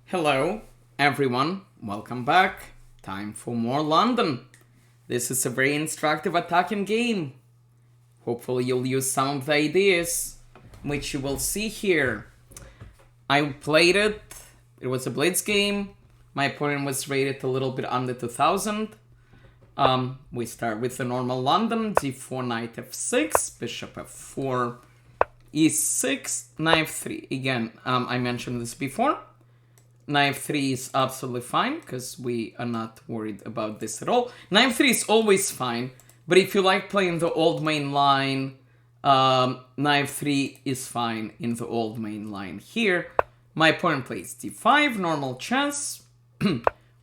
Hello, everyone. Welcome back. Time for more London. This is a very instructive attacking game. Hopefully you'll use some of the ideas, which you will see here. I played it. It was a blitz game. My opponent was rated a little bit under 2000. We start with the normal London. d4, knight f6, bishop f4, e6, knight f3. Again, I mentioned this before. Knight 3 is absolutely fine, because we are not worried about this at all. Knight 3 is always fine, but if you like playing the old main line, Knight 3 is fine in the old main line here. My opponent plays d5, normal chess.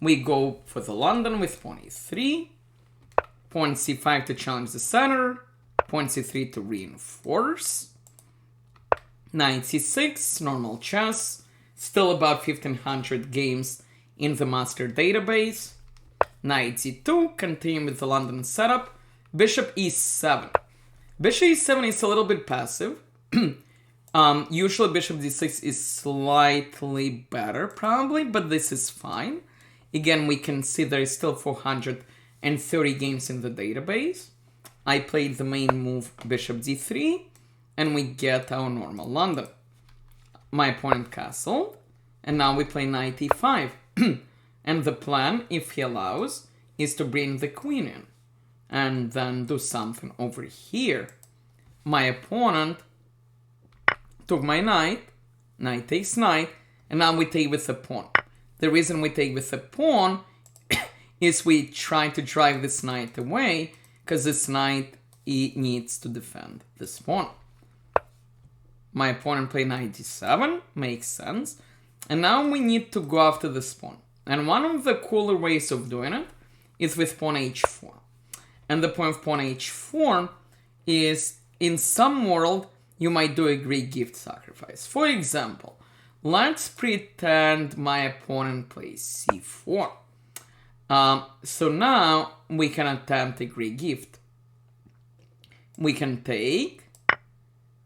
We go for the London with pawn e3. Pawn c5 to challenge the center. Pawn c3 to reinforce. Knight c6, normal chess. Still about 1500 games in the master database. Knight c2, continue with the London setup. Bishop e7. Bishop e7 is a little bit passive. Usually bishop d6 is slightly better, probably, but this is fine. Again, we can see there is still 430 games in the database. I played the main move bishop d3, and we get our normal London. My opponent castled, and now we play knight e5. And the plan, if he allows, is to bring the queen in, and then do something over here. My opponent took my knight, knight takes knight, and now we take with the pawn. The reason we take with the pawn is we try to drive this knight away, because this knight needs to defend this pawn. My opponent played knight d7, makes sense. And now we need to go after this pawn. And one of the cooler ways of doing it is with pawn h4. And the point of pawn h4 is, in some world, you might do a Greek gift sacrifice. For example, let's pretend my opponent plays c4. So now we can attempt a Greek gift. We can take,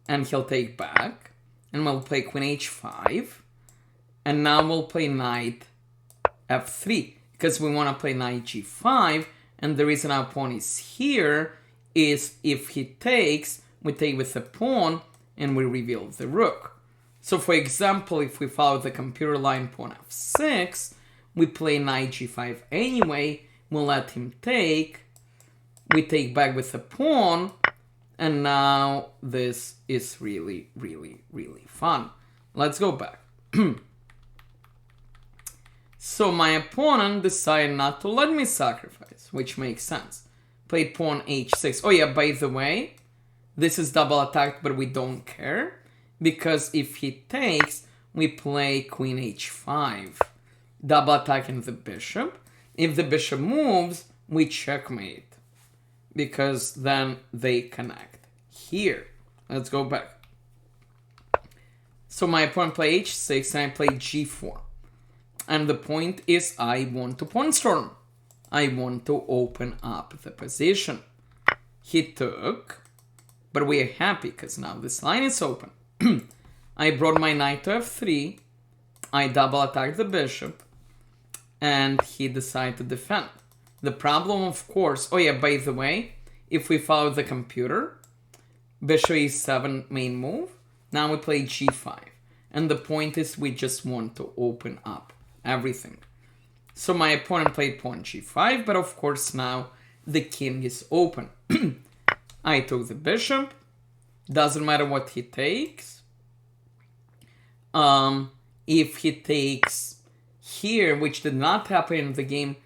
and he'll take back, and we'll play queen h5, and now we'll play knight f3, because we want to play knight g5, and the reason our pawn is here is if he takes, we take with the pawn, and we reveal the rook. So for example, if we follow the computer line pawn f6, we play knight g5 anyway, we'll let him take, we take back with the pawn, and now this is really, really, really fun. Let's go back. So my opponent decided not to let me sacrifice, which makes sense. Played pawn h6. Oh yeah, by the way, this is double attacked, but we don't care, because if he takes, we play queen h5. Double attacking the bishop. If the bishop moves, we checkmate, because then they connect here. Let's go back. So my opponent played h6 and I played g4. And the point is, I want to pawn storm. I want to open up the position. He took, but we are happy because now this line is open. I brought my knight to f3. I double attacked the bishop. And he decided to defend. The problem, of course, oh yeah, by the way, if we follow the computer, bishop e7 main move, now we play g5. And the point is, we just want to open up everything. So my opponent played pawn g5, but of course now the king is open. I took the bishop. Doesn't matter what he takes. If he takes here, which did not happen in the game,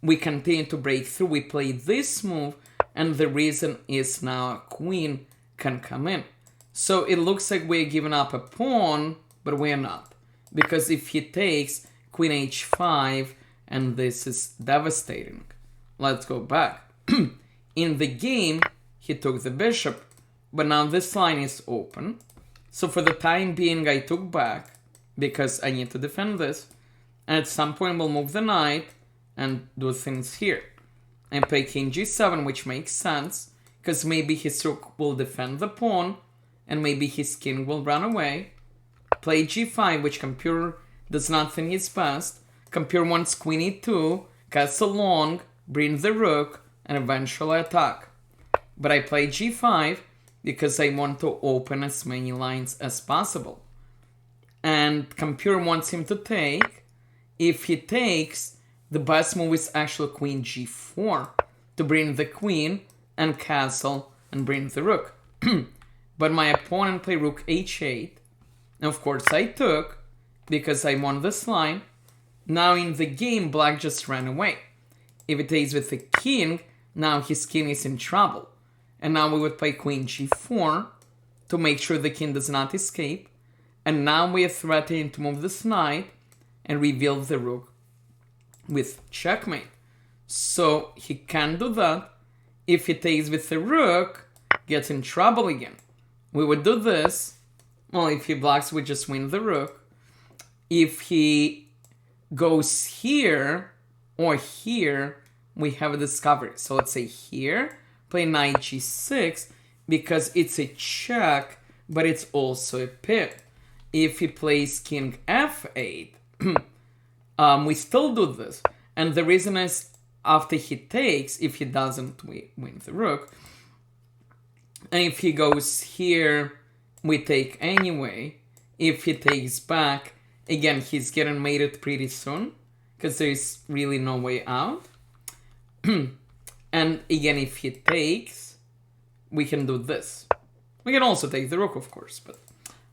we continue to break through. We play this move, and the reason is now a queen can come in. So it looks like we're giving up a pawn, but we're not. Because if he takes, queen h5, and this is devastating. Let's go back. In the game, he took the bishop, but now this line is open. So for the time being, I took back, because I need to defend this. And at some point, we'll move the knight and do things here. And play king g7, which makes sense, because maybe his rook will defend the pawn, and maybe his king will run away. Play g5, which computer does not think he's best. Computer wants queen e2, castle long, bring the rook, and eventually attack. But I play g5 because I want to open as many lines as possible. And computer wants him to take. If he takes, the best move is actually queen g4 to bring the queen and castle and bring the rook. But my opponent played rook h8. And of course I took because I won this line. Now in the game, black just ran away. If he takes with the king, now his king is in trouble. And now we would play queen g4 to make sure the king does not escape. And now we are threatening to move this knight and reveal the rook with checkmate. So he can't do that. If he takes with the rook, gets in trouble again. We would do this. Well, if he blocks, we just win the rook. If he goes here or here, we have a discovery. So let's say here, play knight g6 because it's a check, but it's also a pip. If he plays king f8, we still do this. And the reason is after he takes, if he doesn't, we win the rook. And if he goes here, we take anyway. If he takes back, again, he's getting mated pretty soon because there's really no way out. And again, if he takes, we can do this. We can also take the rook, of course, but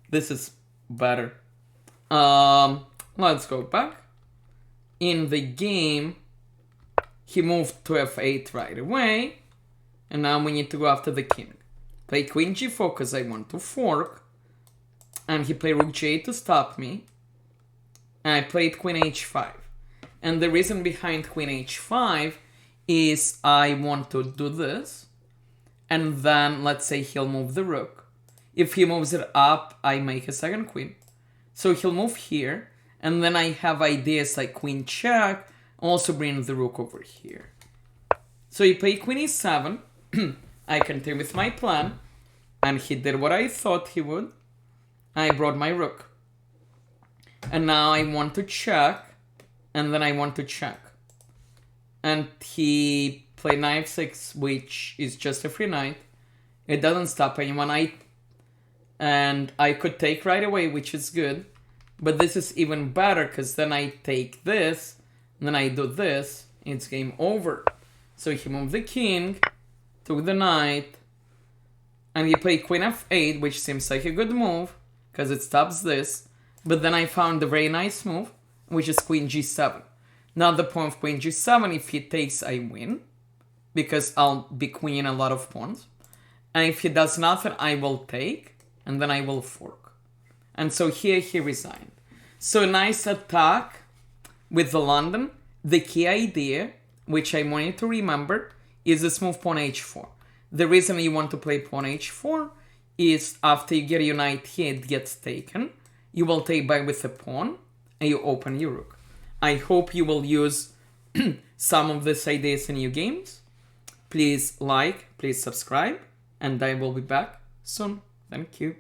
this is better. Let's go back. In the game, he moved to f8 right away. And now we need to go after the king. Play queen g4 because I want to fork. And he played rook g8 to stop me. And I played queen h5. And the reason behind queen h5 is I want to do this. And then let's say he'll move the rook. If he moves it up, I make a second queen. So he'll move here. And then I have ideas like queen check. Also bring the rook over here. So he played queen e7. I continue with my plan. And he did what I thought he would. I brought my rook. And now I want to check. And then I want to check. And he played knight f6, which is just a free knight. It doesn't stop anyone. And I could take right away, which is good. But this is even better, because then I take this, and then I do this, it's game over. So he moved the king, took the knight, and he played queen f8, which seems like a good move, because it stops this. But then I found a very nice move, which is queen g7. Now the pawn of queen g7, if he takes, I win, because I'll be queening a lot of pawns. And if he does nothing, I will take, and then I will fork. And so here he resigned. So nice attack with the London. The key idea, which I want you to remember, is this move pawn h4. The reason you want to play pawn h4 is after you get your knight here, it gets taken. You will take back with the pawn, and you open your rook. I hope you will use some of these ideas in your games. Please like, please subscribe, and I will be back soon. Thank you.